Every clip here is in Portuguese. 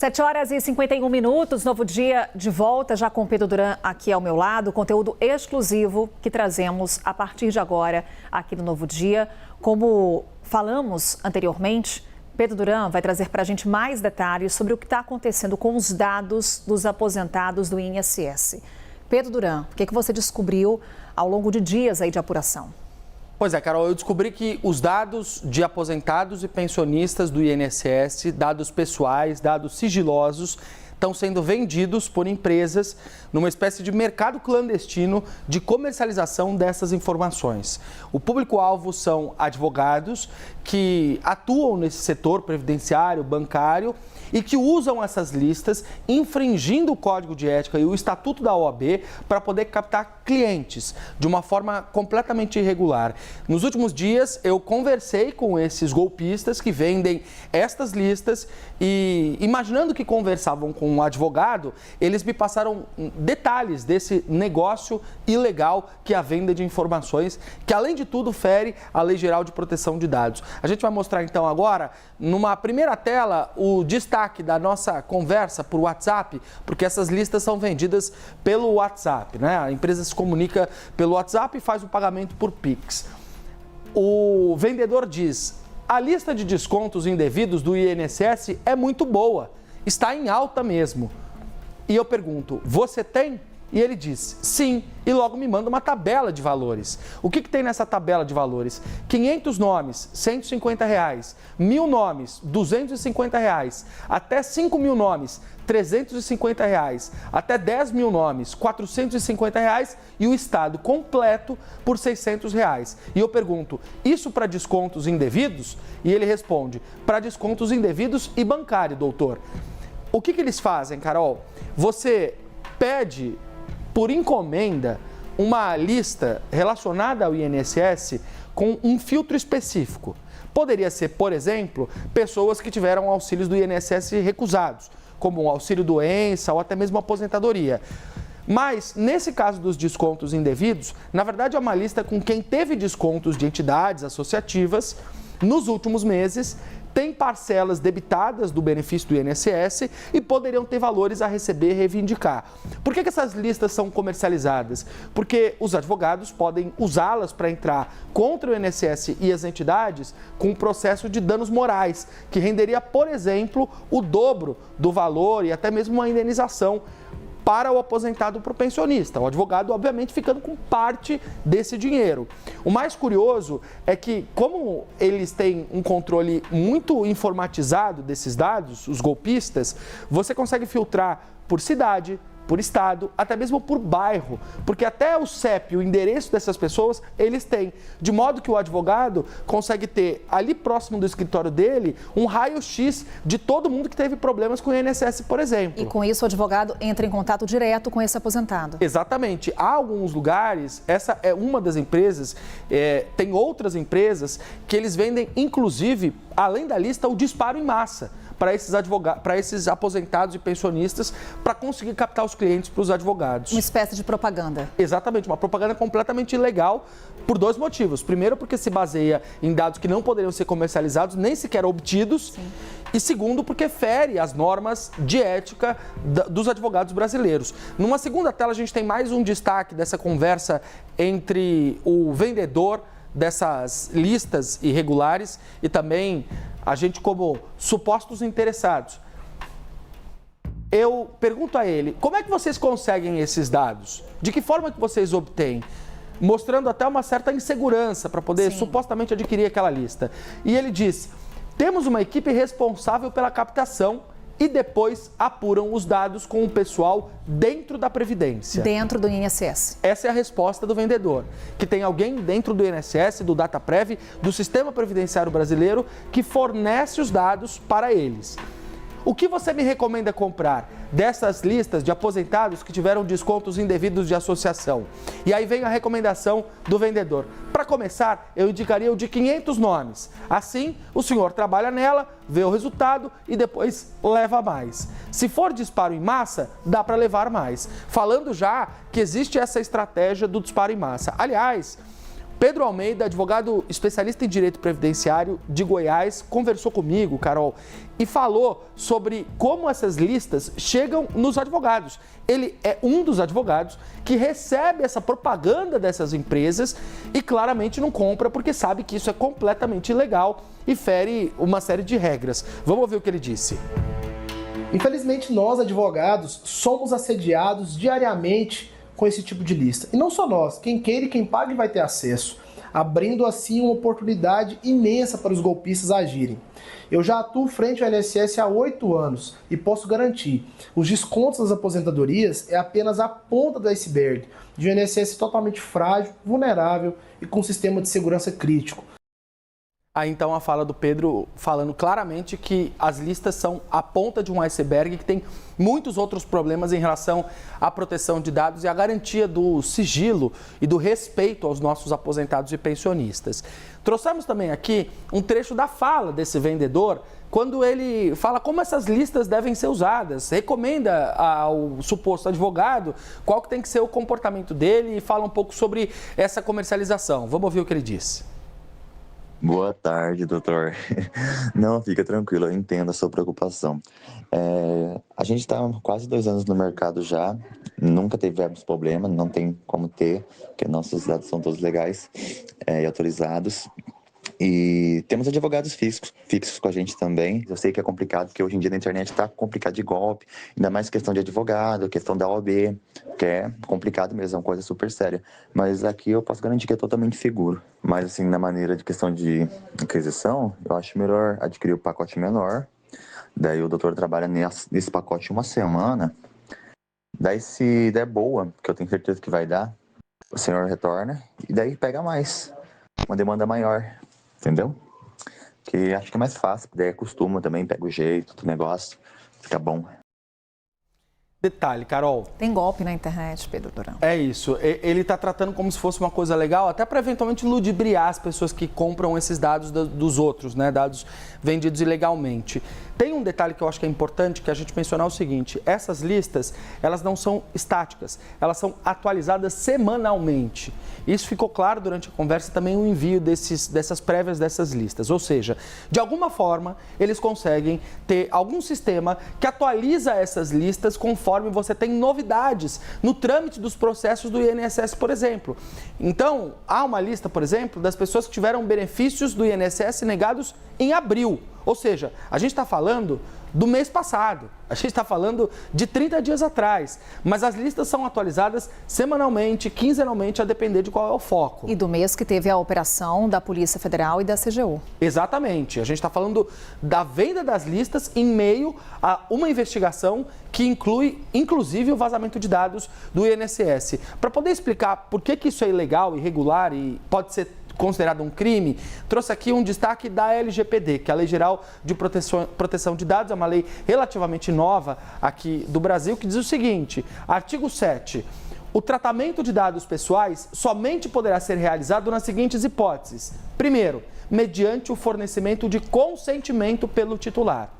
7h51, novo dia de volta, já com o Pedro Duran aqui ao meu lado, conteúdo exclusivo que trazemos a partir de agora aqui no Novo Dia. Como falamos anteriormente, Pedro Duran vai trazer para a gente mais detalhes sobre o que está acontecendo com os dados dos aposentados do INSS. Pedro Duran, o que você descobriu ao longo de dias aí de apuração? Pois é, Carol, eu descobri que os dados de aposentados e pensionistas do INSS, dados pessoais, dados sigilosos, estão sendo vendidos por empresas numa espécie de mercado clandestino de comercialização dessas informações. O público-alvo são advogados que atuam nesse setor previdenciário, bancário e que usam essas listas, infringindo o Código de Ética e o Estatuto da OAB para poder captar clientes de uma forma completamente irregular. Nos últimos dias, eu conversei com esses golpistas que vendem estas listas e, imaginando que conversavam com um advogado, eles me passaram detalhes desse negócio ilegal que é a venda de informações, que, além de tudo, fere a Lei Geral de Proteção de Dados. A gente vai mostrar, então, agora, numa primeira tela, o destaque da nossa conversa por WhatsApp, porque essas listas são vendidas pelo WhatsApp, né? A empresa se comunica pelo WhatsApp e faz o pagamento por Pix. O vendedor diz: a lista de descontos indevidos do INSS é muito boa, está em alta mesmo. E eu pergunto: você tem? E ele diz sim, e logo me manda uma tabela de valores. O que tem nessa tabela de valores? 500 nomes, R$150, 1.000 nomes, R$250, até 5.000 nomes, R$350, até 10.000 nomes, R$450 e o estado completo por R$600. E eu pergunto: isso para descontos indevidos? E ele responde: para descontos indevidos e bancário, doutor. O que eles fazem, Carol? Você pede por encomenda uma lista relacionada ao INSS com um filtro específico. Poderia ser, por exemplo, pessoas que tiveram auxílios do INSS recusados, como o auxílio-doença ou até mesmo aposentadoria. Mas, nesse caso dos descontos indevidos, na verdade é uma lista com quem teve descontos de entidades associativas nos últimos meses, tem parcelas debitadas do benefício do INSS e poderiam ter valores a receber e reivindicar. Por que essas listas são comercializadas? Porque os advogados podem usá-las para entrar contra o INSS e as entidades com um processo de danos morais, que renderia, por exemplo, o dobro do valor e até mesmo uma indenização para o aposentado e para o pensionista, o advogado, obviamente, ficando com parte desse dinheiro. O mais curioso é que, como eles têm um controle muito informatizado desses dados, os golpistas, você consegue filtrar por cidade, por estado, até mesmo por bairro, porque até o CEP, o endereço dessas pessoas, eles têm, de modo que o advogado consegue ter ali próximo do escritório dele um raio-x de todo mundo que teve problemas com o INSS, por exemplo. E com isso o advogado entra em contato direto com esse aposentado. Exatamente. Há alguns lugares, essa é uma das empresas, tem outras empresas que eles vendem, inclusive, além da lista, o disparo em massa para esses advogados, para esses aposentados e pensionistas, para conseguir captar os clientes para os advogados. Uma espécie de propaganda. Exatamente, uma propaganda completamente ilegal por dois motivos. Primeiro, porque se baseia em dados que não poderiam ser comercializados, nem sequer obtidos. Sim. E segundo, porque fere as normas de ética dos advogados brasileiros. Numa segunda tela, a gente tem mais um destaque dessa conversa entre o vendedor dessas listas irregulares e também a gente como supostos interessados. Eu pergunto a ele: como é que vocês conseguem esses dados? De que forma que vocês obtêm? Mostrando até uma certa insegurança para poder supostamente adquirir aquela lista. E ele diz: temos uma equipe responsável pela captação e depois apuram os dados com o pessoal dentro da Previdência. Dentro do INSS. Essa é a resposta do vendedor, que tem alguém dentro do INSS, do Dataprev, do Sistema Previdenciário Brasileiro, que fornece os dados para eles. O que você me recomenda comprar dessas listas de aposentados que tiveram descontos indevidos de associação? E aí vem a recomendação do vendedor. Para começar, eu indicaria o de 500 nomes. Assim, o senhor trabalha nela, vê o resultado e depois leva mais. Se for disparo em massa, dá para levar mais. Falando já que existe essa estratégia do disparo em massa. Aliás, Pedro Almeida, advogado especialista em direito previdenciário de Goiás, conversou comigo, Carol, e falou sobre como essas listas chegam nos advogados. Ele é um dos advogados que recebe essa propaganda dessas empresas e claramente não compra porque sabe que isso é completamente ilegal e fere uma série de regras. Vamos ouvir o que ele disse. Infelizmente, nós, advogados, somos assediados diariamente com esse tipo de lista. E não só nós, quem queira e quem pague vai ter acesso, abrindo assim uma oportunidade imensa para os golpistas agirem. Eu já atuo frente ao INSS há 8 anos e posso garantir, os descontos das aposentadorias é apenas a ponta do iceberg de um INSS totalmente frágil, vulnerável e com um sistema de segurança crítico. Aí então a fala do Pedro falando claramente que as listas são a ponta de um iceberg que tem muitos outros problemas em relação à proteção de dados e à garantia do sigilo e do respeito aos nossos aposentados e pensionistas. Trouxemos também aqui um trecho da fala desse vendedor quando ele fala como essas listas devem ser usadas, recomenda ao suposto advogado qual que tem que ser o comportamento dele e fala um pouco sobre essa comercialização. Vamos ouvir o que ele disse. Boa tarde, doutor. Não, fica tranquilo, eu entendo a sua preocupação. A gente está há quase 2 anos no mercado já, nunca tivemos problema, não tem como ter, porque nossos dados são todos legais e autorizados. E temos advogados fixos com a gente também. Eu sei que é complicado, porque hoje em dia na internet está complicado de golpe, ainda mais questão de advogado, questão da OAB, que é complicado mesmo, é uma coisa super séria. Mas aqui eu posso garantir que é totalmente seguro. Mas assim, na maneira de questão de aquisição, eu acho melhor adquirir o pacote menor. Daí o doutor trabalha nesse pacote 1 semana. Daí se der boa, que eu tenho certeza que vai dar, o senhor retorna e daí pega mais, uma demanda maior. Entendeu? Que acho que é mais fácil, daí acostuma também, pega o jeito do negócio, fica bom. Detalhe, Carol. Tem golpe na internet, Pedro Durão. É isso. Ele está tratando como se fosse uma coisa legal, até para eventualmente ludibriar as pessoas que compram esses dados dos outros, né? Dados vendidos ilegalmente. Tem um detalhe que eu acho que é importante que a gente mencionar o seguinte: essas listas, elas não são estáticas, elas são atualizadas semanalmente. Isso ficou claro durante a conversa, também o envio dessas prévias dessas listas. Ou seja, de alguma forma, eles conseguem ter algum sistema que atualiza essas listas conforme você tem novidades no trâmite dos processos do INSS, por exemplo. Então, há uma lista, por exemplo, das pessoas que tiveram benefícios do INSS negados em abril. Ou seja, a gente está falando do mês passado, a gente está falando de 30 dias atrás, mas as listas são atualizadas semanalmente, quinzenalmente, a depender de qual é o foco. E do mês que teve a operação da Polícia Federal e da CGU. Exatamente, a gente está falando da venda das listas em meio a uma investigação que inclui, inclusive, o vazamento de dados do INSS. Para poder explicar por que isso é ilegal, irregular e pode ser considerado um crime, trouxe aqui um destaque da LGPD, que é a Lei Geral de Proteção de Dados, é uma lei relativamente nova aqui do Brasil, que diz o seguinte, artigo 7, o tratamento de dados pessoais somente poderá ser realizado nas seguintes hipóteses. Primeiro, mediante o fornecimento de consentimento pelo titular.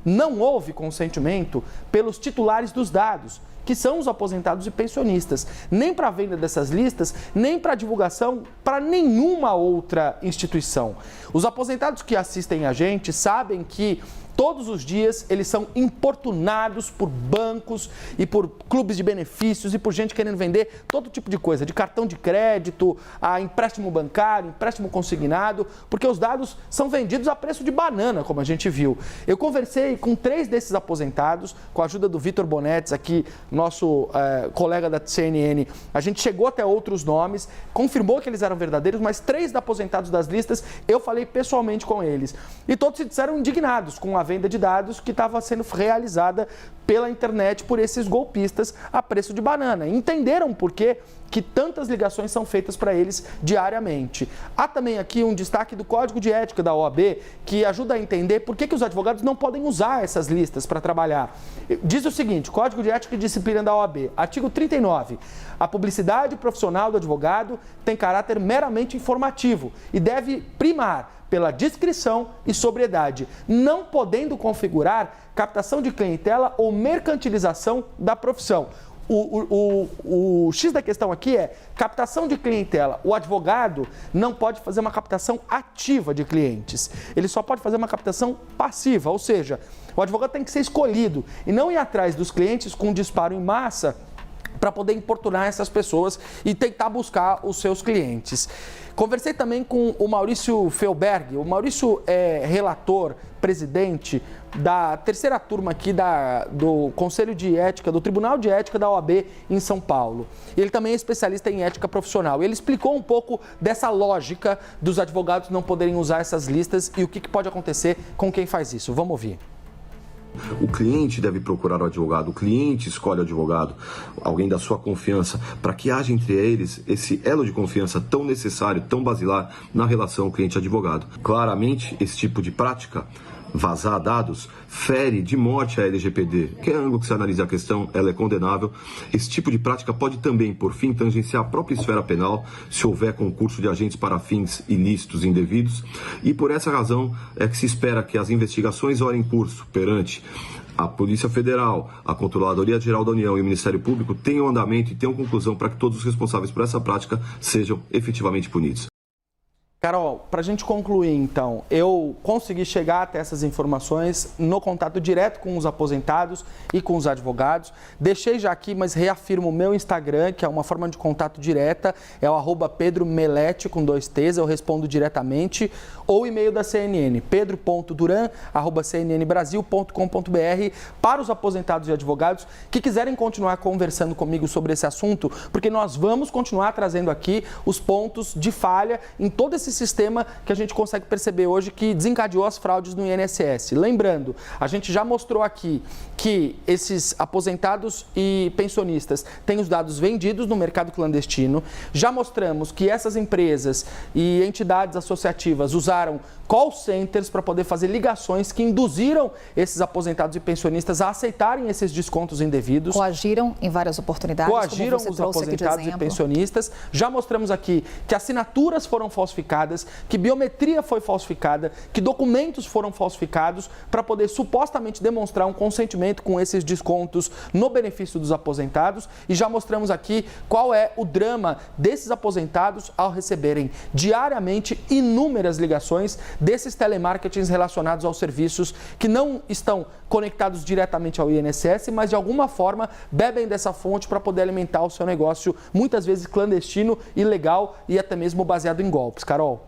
Não houve consentimento pelos titulares dos dados, que são os aposentados e pensionistas, nem para a venda dessas listas, nem para a divulgação para nenhuma outra instituição. Os aposentados que assistem a gente sabem que todos os dias eles são importunados por bancos e por clubes de benefícios e por gente querendo vender todo tipo de coisa, de cartão de crédito, a empréstimo bancário, empréstimo consignado, porque os dados são vendidos a preço de banana, como a gente viu. Eu conversei com 3 desses aposentados, com a ajuda do Vitor Bonetes, aqui, nosso colega da CNN. A gente chegou até outros nomes, confirmou que eles eram verdadeiros, mas 3 aposentados das listas, eu falei pessoalmente com eles. E todos se disseram indignados com a venda de dados que estava sendo realizada pela internet por esses golpistas a preço de banana. Entenderam por quê que tantas ligações são feitas para eles diariamente. Há também aqui um destaque do Código de Ética da OAB, que ajuda a entender por que os advogados não podem usar essas listas para trabalhar. Diz o seguinte, Código de Ética e Disciplina da OAB, artigo 39, a publicidade profissional do advogado tem caráter meramente informativo e deve primar pela discrição e sobriedade, não podendo configurar captação de clientela ou mercantilização da profissão. o X da questão aqui é captação de clientela. O advogado não pode fazer uma captação ativa de clientes. Ele só pode fazer uma captação passiva, ou seja, o advogado tem que ser escolhido e não ir atrás dos clientes com um disparo em massa para poder importunar essas pessoas e tentar buscar os seus clientes. Conversei também com o Maurício Felberg. O Maurício é relator, presidente da terceira turma aqui do Conselho de Ética, do Tribunal de Ética da OAB em São Paulo. Ele também é especialista em ética profissional. Ele explicou um pouco dessa lógica dos advogados não poderem usar essas listas e o que pode acontecer com quem faz isso. Vamos ouvir. O cliente deve procurar o advogado, o cliente escolhe o advogado, alguém da sua confiança, para que haja entre eles esse elo de confiança tão necessário, tão basilar na relação cliente-advogado. Claramente, esse tipo de prática, vazar dados, fere de morte a LGPD. Que ângulo que se analisa a questão, ela é condenável. Esse tipo de prática pode também, por fim, tangenciar a própria esfera penal, se houver concurso de agentes para fins ilícitos, indevidos. E por essa razão é que se espera que as investigações ora em curso perante a Polícia Federal, a Controladoria Geral da União e o Ministério Público tenham andamento e tenham conclusão para que todos os responsáveis por essa prática sejam efetivamente punidos. Carol, para a gente concluir então, eu consegui chegar até essas informações no contato direto com os aposentados e com os advogados. Deixei já aqui, mas reafirmo o meu Instagram, que é uma forma de contato direta, é o @pedromelete com 2 T's, eu respondo diretamente, ou e-mail da CNN, pedro.duran@cnnbrasil.com.br, para os aposentados e advogados que quiserem continuar conversando comigo sobre esse assunto, porque nós vamos continuar trazendo aqui os pontos de falha em todo esse sistema que a gente consegue perceber hoje que desencadeou as fraudes no INSS. Lembrando, a gente já mostrou aqui que esses aposentados e pensionistas têm os dados vendidos no mercado clandestino. Já mostramos que essas empresas e entidades associativas usaram call centers para poder fazer ligações que induziram esses aposentados e pensionistas a aceitarem esses descontos indevidos. Coagiram em várias oportunidades. Coagiram os aposentados e pensionistas. Já mostramos aqui que assinaturas foram falsificadas, que biometria foi falsificada, que documentos foram falsificados para poder supostamente demonstrar um consentimento com esses descontos no benefício dos aposentados. E já mostramos aqui qual é o drama desses aposentados ao receberem diariamente inúmeras ligações desses telemarketings relacionados aos serviços que não estão conectados diretamente ao INSS, mas de alguma forma bebem dessa fonte para poder alimentar o seu negócio, muitas vezes clandestino, ilegal e até mesmo baseado em golpes. Carol.